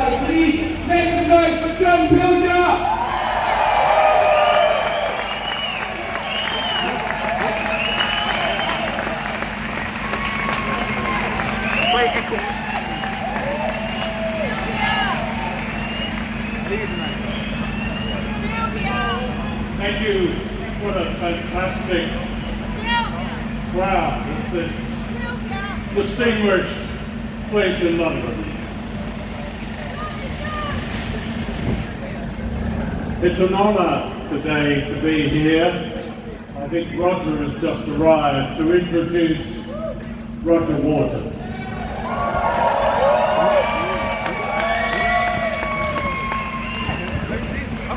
guys, please make some noise for John Pilger! Thank you. What a fantastic crowd at this distinguished place in London. It's an honour today to be here. I think Roger has just arrived to introduce Roger Waters.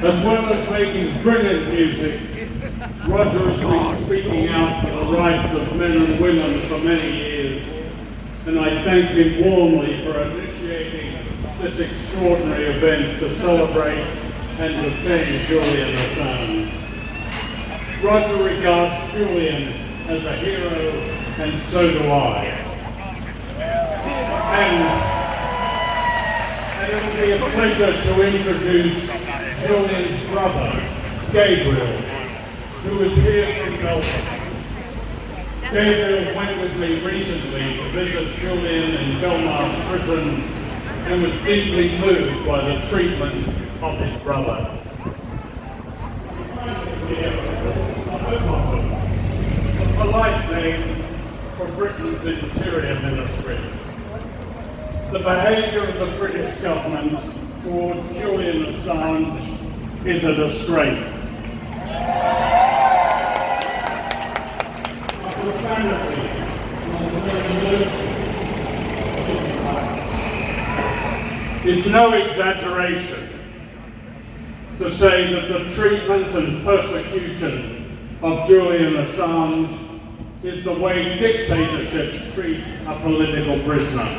As well as making brilliant music, Roger has been speaking out for the rights of men and women for many years, and I thank him warmly for initiating this extraordinary event to celebrate and defend Julian Assange. Roger regards Julian as a hero, and so do I. And it will be a pleasure to introduce Julian's brother, Gabriel, who is here from Belfast. Gabriel went with me recently to visit Julian in Belmarsh prison and was deeply moved by the treatment of his brother. A polite name for Britain's Interior Ministry. The behaviour of the British government toward Julian Assange is a disgrace. It's no exaggeration to say that the treatment and persecution of Julian Assange is the way dictatorships treat a political prisoner.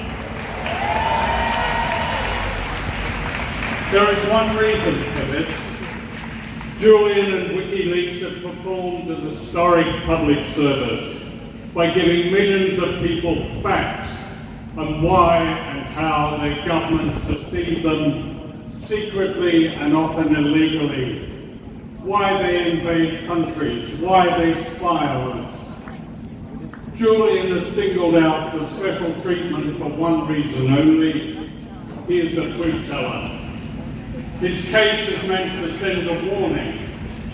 There is one reason for this. Julian and WikiLeaks have performed an historic public service by giving millions of people facts on why and how their governments deceive them secretly and often illegally, why they invade countries, why they spy on us. Julian is singled out for special treatment for one reason only: he is a truth teller. His case is meant to send a warning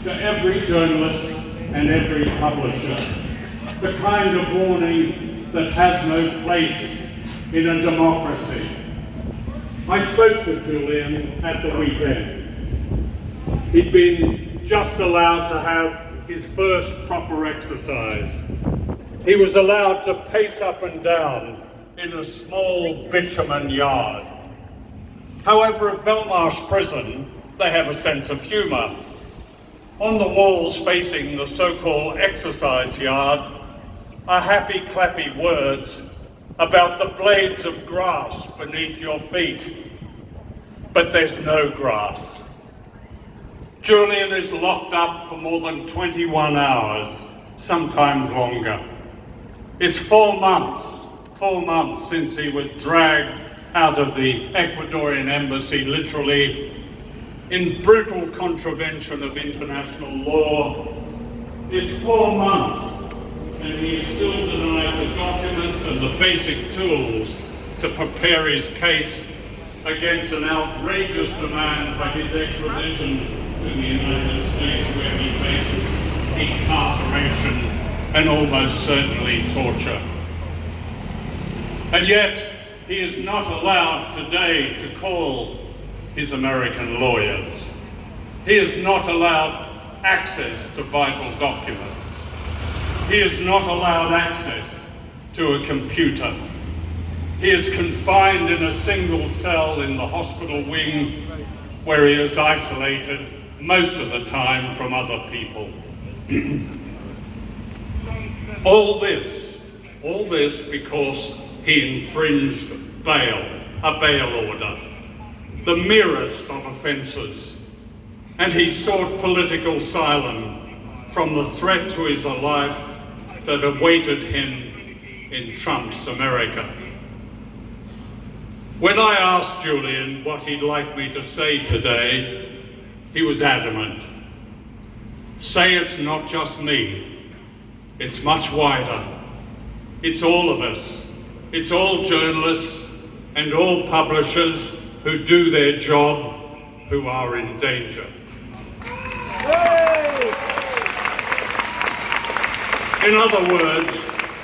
to every journalist and every publisher, the kind of warning that has no place in a democracy. I spoke to Julian at the weekend. He'd been just allowed to have his first proper exercise. He was allowed to pace up and down in a small bitumen yard. However, at Belmarsh prison, they have a sense of humour. On the walls facing the so-called exercise yard are happy clappy words about the blades of grass beneath your feet. But there's no grass. Julian is locked up for more than 21 hours, sometimes longer. It's 4 months since he was dragged out of the Ecuadorian embassy, literally, in brutal contravention of international law. It's 4 months, and he is still denied the documents and the basic tools to prepare his case against an outrageous demand for his extradition to the United States, where he faces incarceration and almost certainly torture. And yet, he is not allowed today to call his American lawyers. He is not allowed access to vital documents. He is not allowed access to a computer. He is confined in a single cell in the hospital wing, where he is isolated most of the time from other people. All this because he infringed a bail order, the merest of offences, and he sought political asylum from the threat to his life that awaited him in Trump's America. When I asked Julian what he'd like me to say today, he was adamant. Say it's not just me, it's much wider. It's all of us. It's all journalists and all publishers who do their job who are in danger. In other words,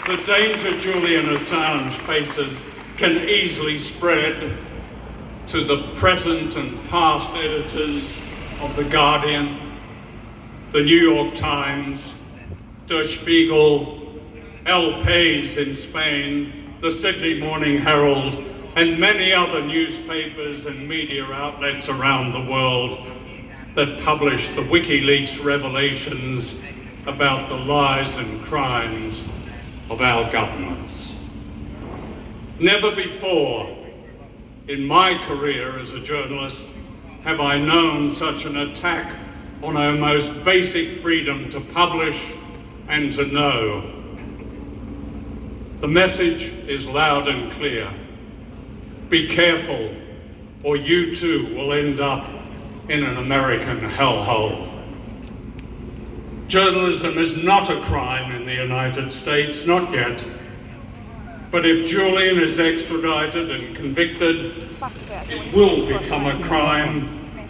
the danger Julian Assange faces can easily spread to the present and past editors of The Guardian, The New York Times, Der Spiegel, El País in Spain, the Sydney Morning Herald, and many other newspapers and media outlets around the world that publish the WikiLeaks revelations about the lies and crimes of our governments. Never before in my career as a journalist have I known such an attack on our most basic freedom to publish and to know. The message is loud and clear. Be careful, or you too will end up in an American hellhole. Journalism is not a crime in the United States, not yet. But if Julian is extradited and convicted, it will become a crime.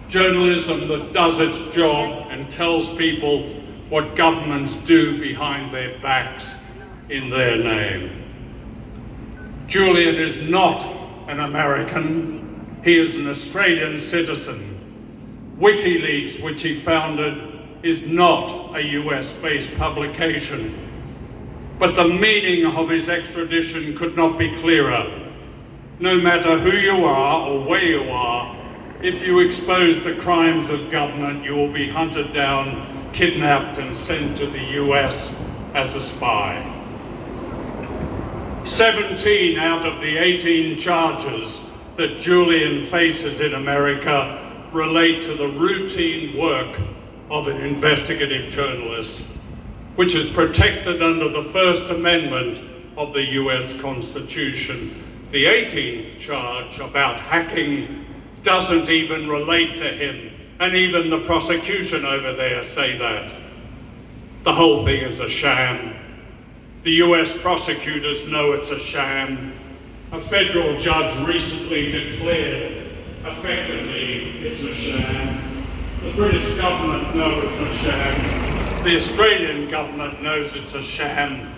Journalism that does its job and tells people what governments do behind their backs in their name. Julian is not an American, he is an Australian citizen. WikiLeaks, which he founded, is not a US-based publication. But the meaning of his extradition could not be clearer. No matter who you are or where you are, if you expose the crimes of government, you will be hunted down, kidnapped, and sent to the US as a spy. 17 out of the 18 charges that Julian faces in America relate to the routine work of an investigative journalist, which is protected under the First Amendment of the US Constitution. The 18th charge about hacking doesn't even relate to him, and even the prosecution over there say that. The whole thing is a sham. The US prosecutors know it's a sham. A federal judge recently declared, effectively, it's a sham. The British government knows it's a sham. The Australian government knows it's a sham.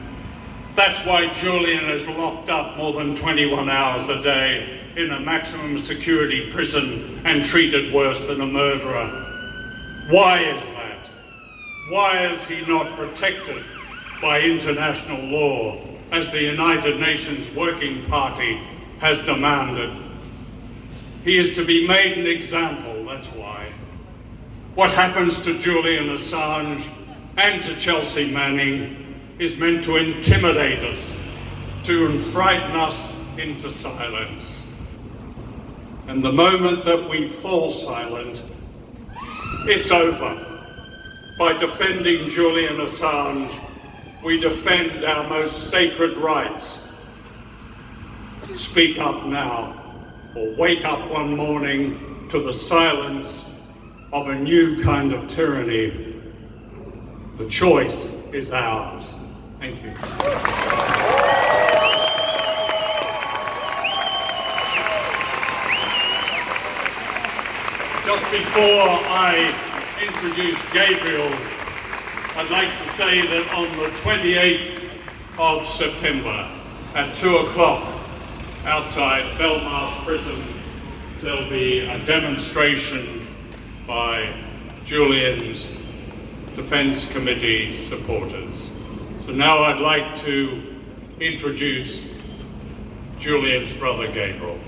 That's why Julian is locked up more than 21 hours a day in a maximum security prison and treated worse than a murderer. Why is that? Why is he not protected by international law, as the United Nations Working Party has demanded? He is to be made an example, that's why. What happens to Julian Assange and to Chelsea Manning is meant to intimidate us, to frighten us into silence. And the moment that we fall silent, it's over. By defending Julian Assange, we defend our most sacred rights. Speak up now, or wake up one morning to the silence of a new kind of tyranny. The choice is ours. Thank you. Just before I introduce Gabriel, I'd like to say that on the 28th of September at 2 o'clock outside Belmarsh Prison, there'll be a demonstration by Julian's Defence Committee supporters. So now I'd like to introduce Julian's brother Gabriel.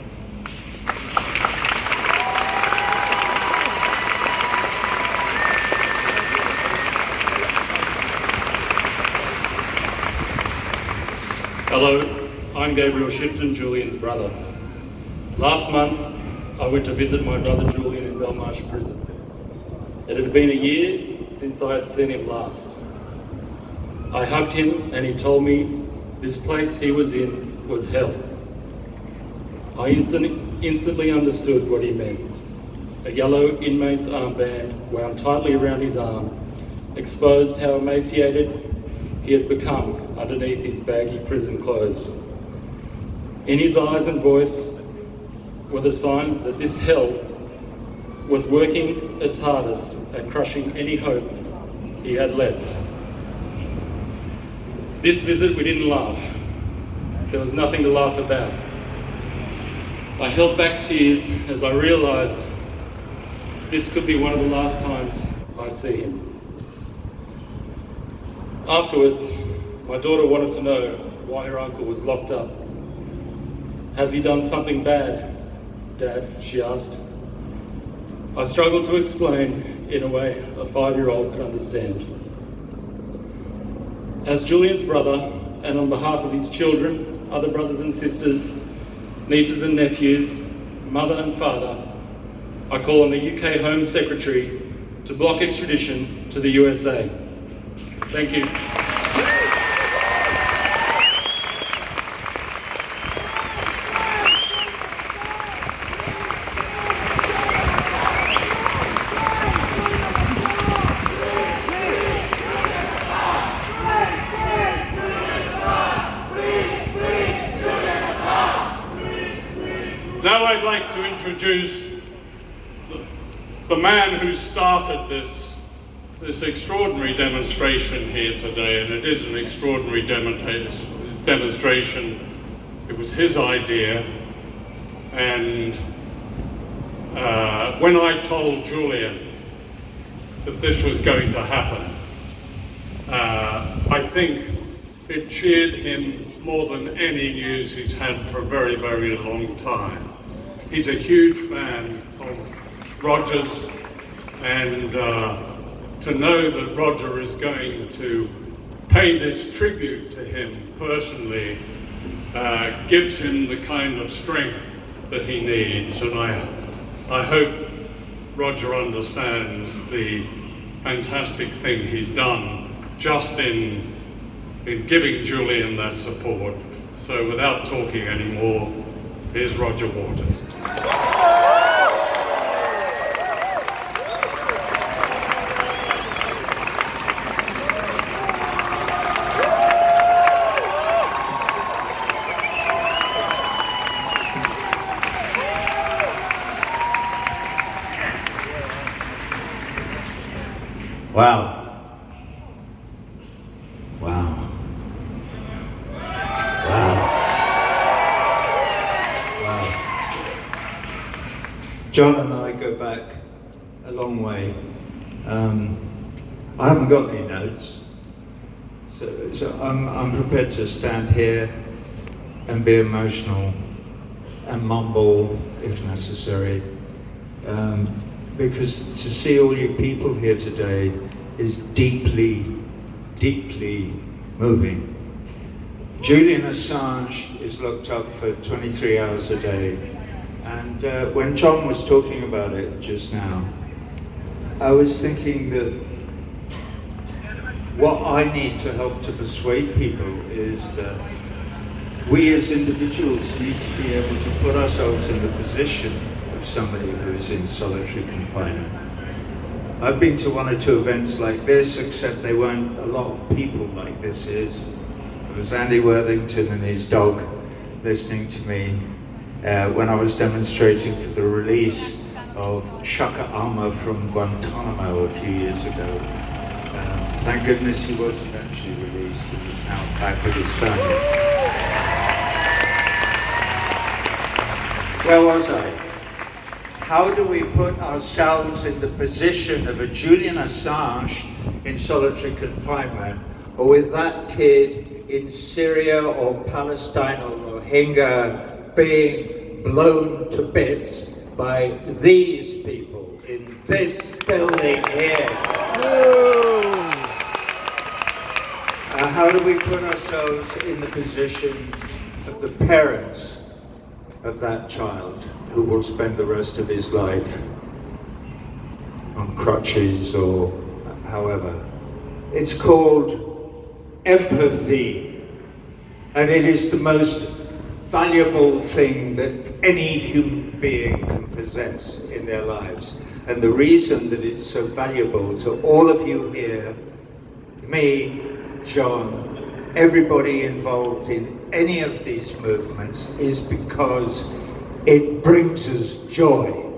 Hello, I'm Gabriel Shipton, Julian's brother. Last month, I went to visit my brother Julian in Belmarsh Prison. It had been a year since I had seen him last. I hugged him and he told me this place he was in was hell. I instantly understood what he meant. A yellow inmate's armband wound tightly around his arm exposed how emaciated he had become underneath his baggy prison clothes. In his eyes and voice were the signs that this hell was working its hardest at crushing any hope he had left. This visit we didn't laugh. There was nothing to laugh about. I held back tears as I realised this could be one of the last times I see him. Afterwards, my daughter wanted to know why her uncle was locked up. Has he done something bad, Dad? She asked. I struggled to explain in a way a 5-year-old could understand. As Julian's brother, and on behalf of his children, other brothers and sisters, nieces and nephews, mother and father, I call on the UK Home Secretary to block extradition to the USA. Thank you. Now I'd like to introduce the man who started this extraordinary demonstration here today, and it is an extraordinary demonstration. It was his idea, and when I told Julian that this was going to happen, I think it cheered him more than any news he's had for a very, very long time. He's a huge fan of Roger's, and to know that Roger is going to pay this tribute to him personally gives him the kind of strength that he needs, and I hope Roger understands the fantastic thing he's done just in giving Julian that support. So without talking anymore, here's Roger Waters. Wow. Wow. John and I go back a long way. I haven't got any notes, so I'm prepared to stand here and be emotional and mumble if necessary, because to see all you people here today is deeply, deeply moving. Julian Assange is locked up for 23 hours a day. And when John was talking about it just now, I was thinking that what I need to help to persuade people is that we as individuals need to be able to put ourselves in the position of somebody who's in solitary confinement. I've been to one or two events like this, except they weren't a lot of people like this is. It was Andy Worthington and his dog listening to me when I was demonstrating for the release of Shaka Alma from Guantanamo a few years ago. Thank goodness he wasn't actually released. He was now back with his family. Where was I? How do we put ourselves in the position of a Julian Assange in solitary confinement, or with that kid in Syria or Palestine or Rohingya being blown to bits by these people in this building here? How do we put ourselves in the position of the parents of that child who will spend the rest of his life on crutches or however? It's called empathy, and it is the most valuable thing that any human being can possess in their lives. And the reason that it's so valuable to all of you here, me, John, everybody involved in any of these movements, is because it brings us joy.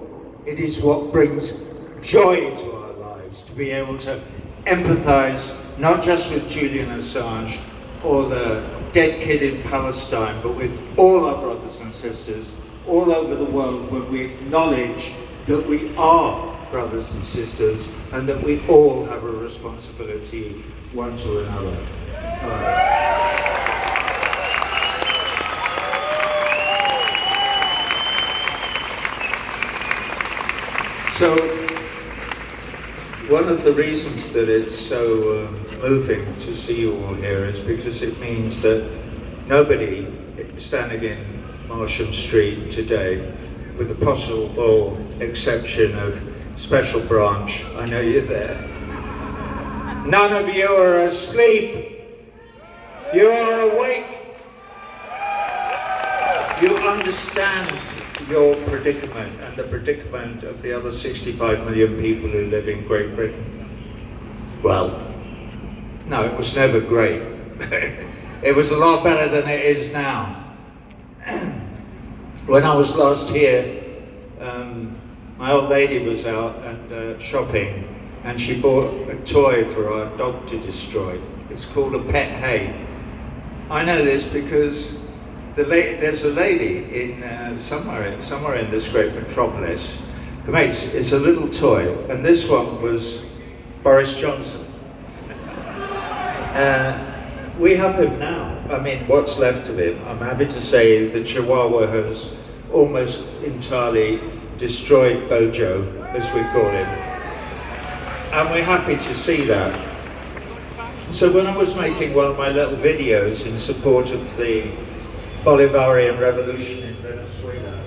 It is what brings joy to our lives, to be able to empathize not just with Julian Assange or the dead kid in Palestine, but with all our brothers and sisters all over the world, when we acknowledge that we are brothers and sisters and that we all have a responsibility one to another. So, one of the reasons that it's so moving to see you all here is because it means that nobody standing in Marsham Street today, with the possible exception of Special Branch, I know you're there, none of you are asleep. You are awake. You understand your predicament and the predicament of the other 65 million people who live in Great Britain. Well, no, it was never great. It was a lot better than it is now. When I was last here, my old lady was out and shopping, and she bought a toy for our dog to destroy. It's called a pet hate. I know this because there's a lady in somewhere in this great metropolis who makes, it's a little toy, and this one was Boris Johnson. We have him now. I mean, what's left of him. I'm happy to say the Chihuahua has almost entirely destroyed Bojo, as we call him. And we're happy to see that. So when I was making one of my little videos in support of the Bolivarian revolution in Venezuela,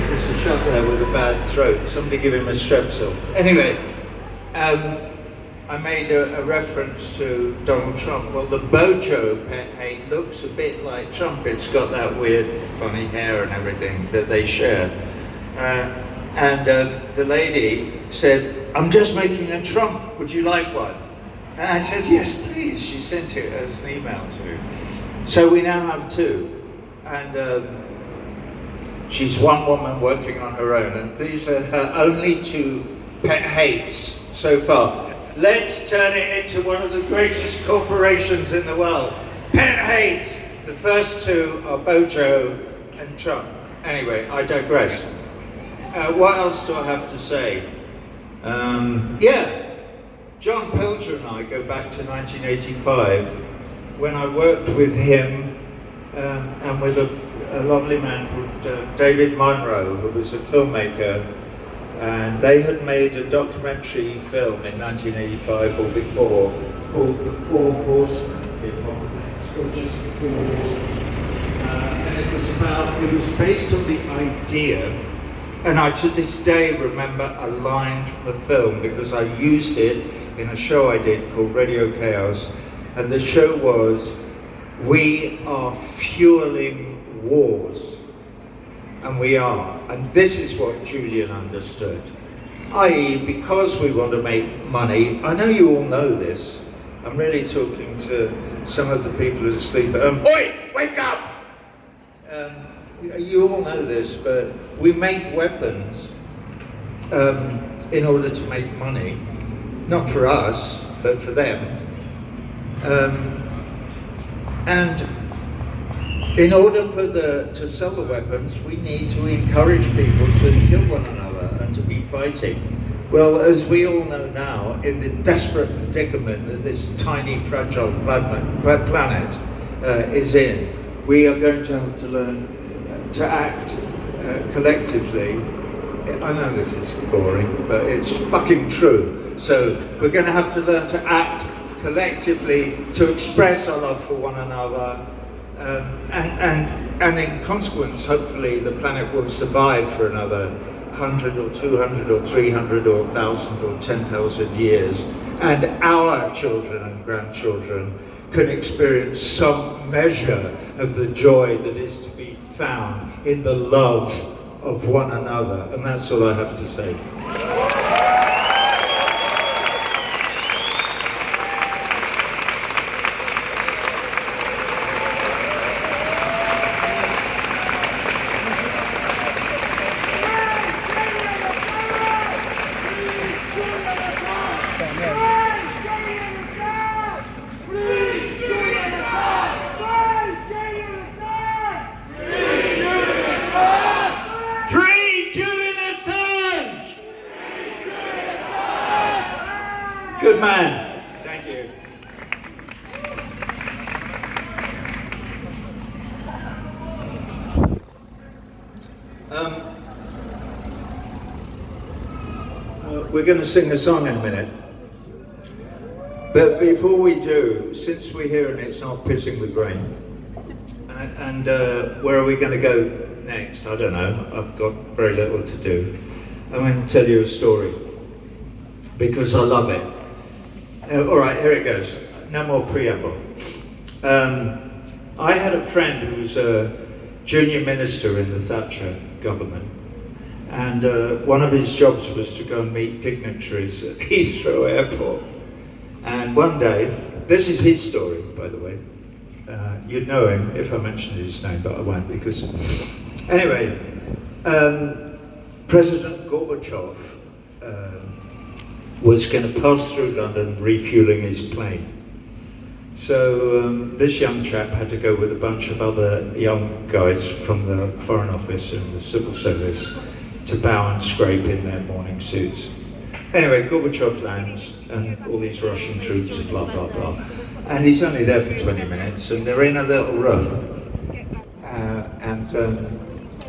there's a chap there with a bad throat. Somebody give him a strepsil. Anyway, I made a reference to Donald Trump. Well, the Bojo pet hate looks a bit like Trump. It's got that weird, funny hair and everything that they share. The lady said, "I'm just making a Trump. Would you like one?" And I said, "Yes, please." She sent it as an email to me. So we now have two. And she's one woman working on her own. And these are her only two pet hates so far. Let's turn it into one of the greatest corporations in the world. Pet hates. The first two are Bojo and Trump. Anyway, I digress. What else do I have to say? John Pilger and I go back to 1985 when I worked with him and with a lovely man called David Munro, who was a filmmaker, and they had made a documentary film in 1985 or before called The Four Horsemen, or just The Four Horsemen. And it was based on the idea, and I to this day remember a line from the film because I used it in a show I did called Radio Chaos, and the show was, "We are fueling wars." And we are. And this is what Julian understood. I.e., because we want to make money, I know you all know this. I'm really talking to some of the people who sleep at home. Oi, wake up! You all know this, but we make weapons in order to make money. Not for us, but for them. And in order to sell the weapons, we need to encourage people to kill one another and to be fighting. Well, as we all know now, in the desperate predicament that this tiny, fragile planet is in, we are going to have to learn to act collectively. I know this is boring, but it's fucking true. So we're going to have to learn to act collectively, to express our love for one another, and in consequence, hopefully, the planet will survive for another 100 or 200 or 300 or 1,000 or 10,000 years. and our children and grandchildren can experience some measure of the joy that is to be found in the love of one another. And that's all I have to say. Good man. Thank you. We're going to sing a song in a minute. But before we do, since we're here and it's not pissing with rain, and where are we going to go next? I don't know. I've got very little to do. I'm going to tell you a story because I love it. All right, here it goes. No more preamble. I had a friend who was a junior minister in the Thatcher government, and one of his jobs was to go and meet dignitaries at Heathrow Airport. And one day, this is his story, by the way. You'd know him if I mentioned his name, but I won't because... Anyway, President Gorbachev was going to pass through London refueling his plane. So this young chap had to go with a bunch of other young guys from the Foreign Office and the Civil Service to bow and scrape in their morning suits. Anyway, Gorbachev lands and all these Russian troops, blah, blah, blah. And he's only there for 20 minutes and they're in a little row.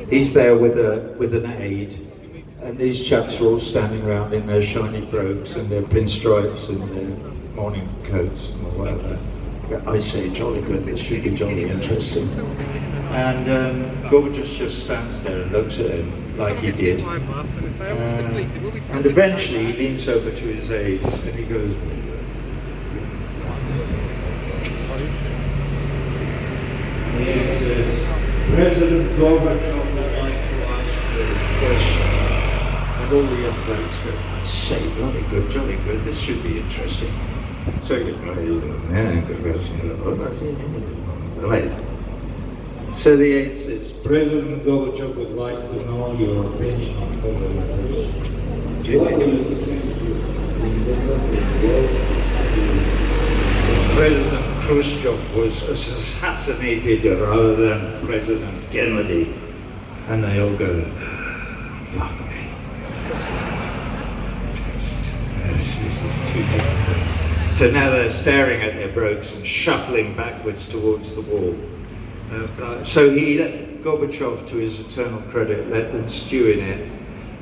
He's there with an aide. And these chaps are all standing around in their shiny brogues and their pinstripes and their morning coats and whatever. I say, jolly good, this should be jolly interesting. And Gorbachev just stands there and looks at him like he did. And eventually he leans over to his aide and he goes, and the aide says, President Gorbachev would like to ask you a question. And all the young blokes go, I say, bloody good, jolly good, this should be interesting. So he goes, so the aide says, President Gorbachev would like to know your opinion on foreign affairs. President Khrushchev was assassinated rather than President Kennedy. And they all go, fuck me. This is too difficult. So now they're staring at their brogues and shuffling backwards towards the wall. So he let Gorbachev, to his eternal credit, let them stew in it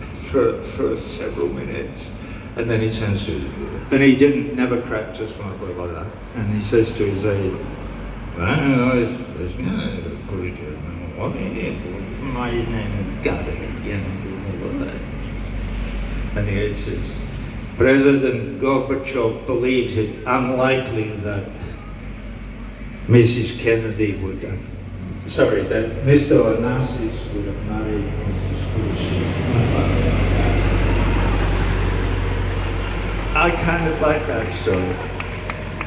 for several minutes. And then he turns to him, and he never cracked just like that. And he says to his aide, and the aide says, President Gorbachev believes it unlikely that Mrs. Kennedy would have, that Mr. Onassis would have married Mrs. Khrushchev. I kind of like that story.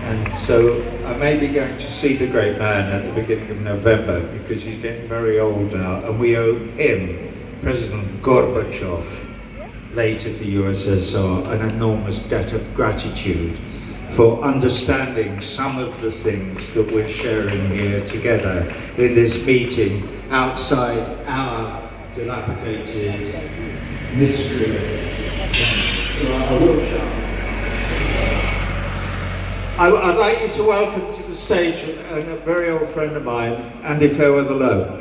And so I may be going to see the great man at the beginning of November because he's getting very old now, and we owe him, President Gorbachev, late of the USSR, an enormous debt of gratitude for understanding some of the things that we're sharing here together in this meeting outside our dilapidated mystery workshop. I'd like you to welcome to the stage a very old friend of mine, Andy Fairweather-Low.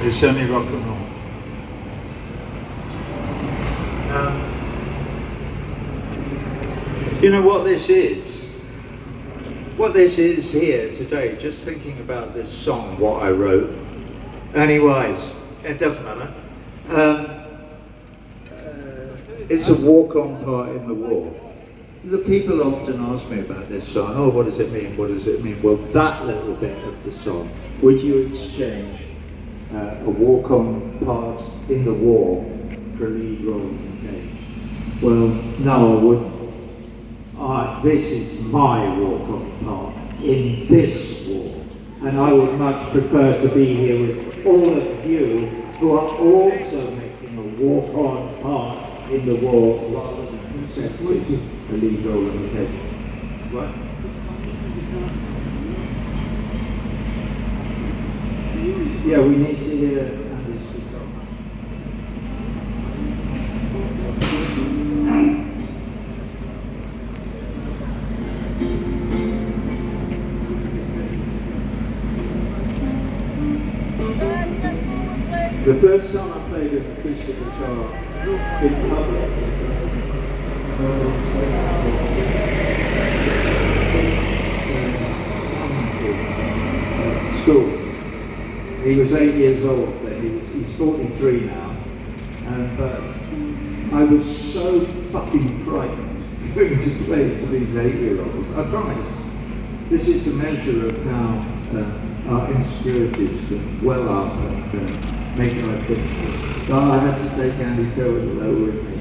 It's only rock and roll. You know what this is? What this is here today, just thinking about this song, what I wrote. Anyways, it doesn't matter. It's a walk-on part in the war. The people often ask me about this song, oh, what does it mean, what does it mean? Well, that little bit of the song, would you exchange a walk-on part in the war for a lead role in the cage? Well, no, I wouldn't. This is my walk-on part in this war, and I would much prefer to be here with all of you who are also making a walk-on part in the war rather than accepting a lead role in the cage. What? Yeah, we need to hear Andy's guitar. The first time I played an acoustic guitar in public, school. He was 8 years old then, he's 43 now, but I was so fucking frightened going to play to these 8-year-olds. I promise. This is a measure of how our insecurities can well up and make life difficult. But I had to take Andy Fairweather-Low with me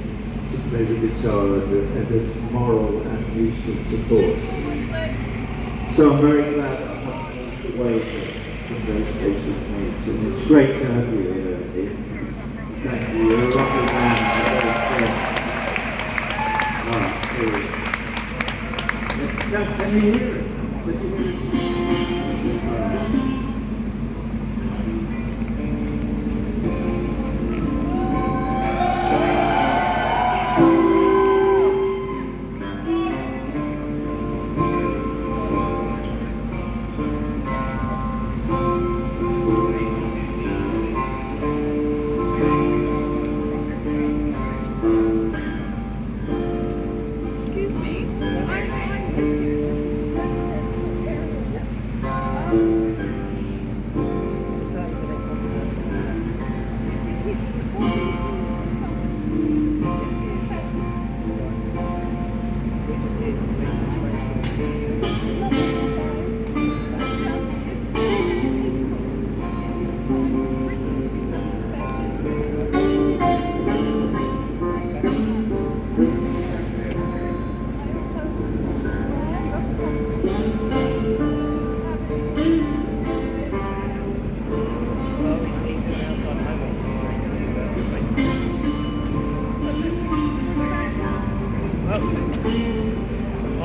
to play the guitar and the moral and useful support. So I'm very glad that I have moved away from those basic needs, and it's great to have you here, Andy. Thank you, you're a lovely man. Can you hear it?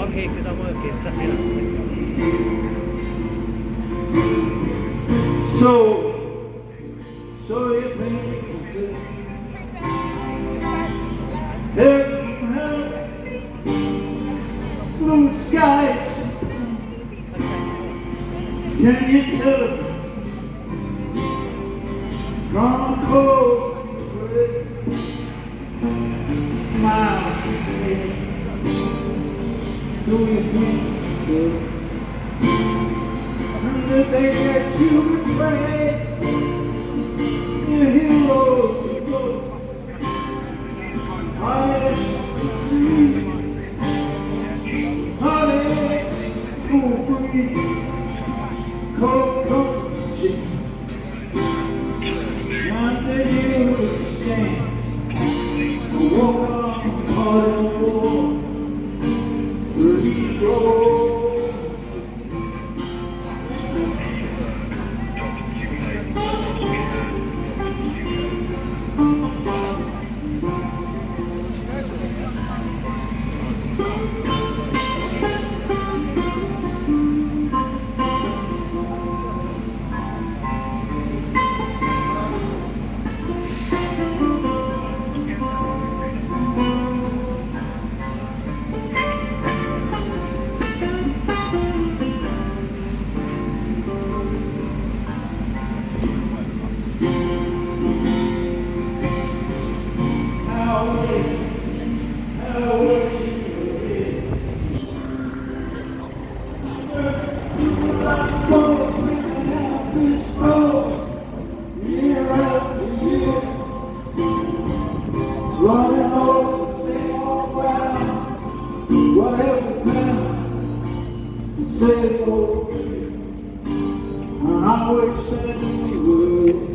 I'm here because I'm working, So you think blue skies, can you tell them from a cold smile? Do you think so? And the day that you betrayed your heroes ago, heartache, cool breeze, cold comfort chicken, and then you exchange a walk on part of the war. say hello to you, and I wish that you would.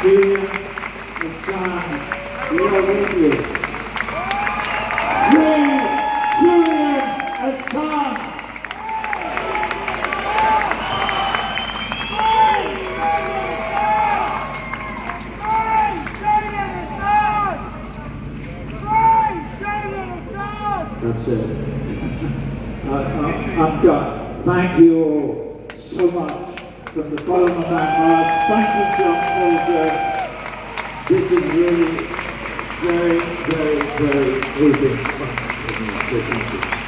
Julian, Assange, we are with you. Free Julian Assange! That's it. I'm done. Thank you all so much from the bottom of my heart. Thank you, John Pilger. This is really very, very, very moving. Thank you.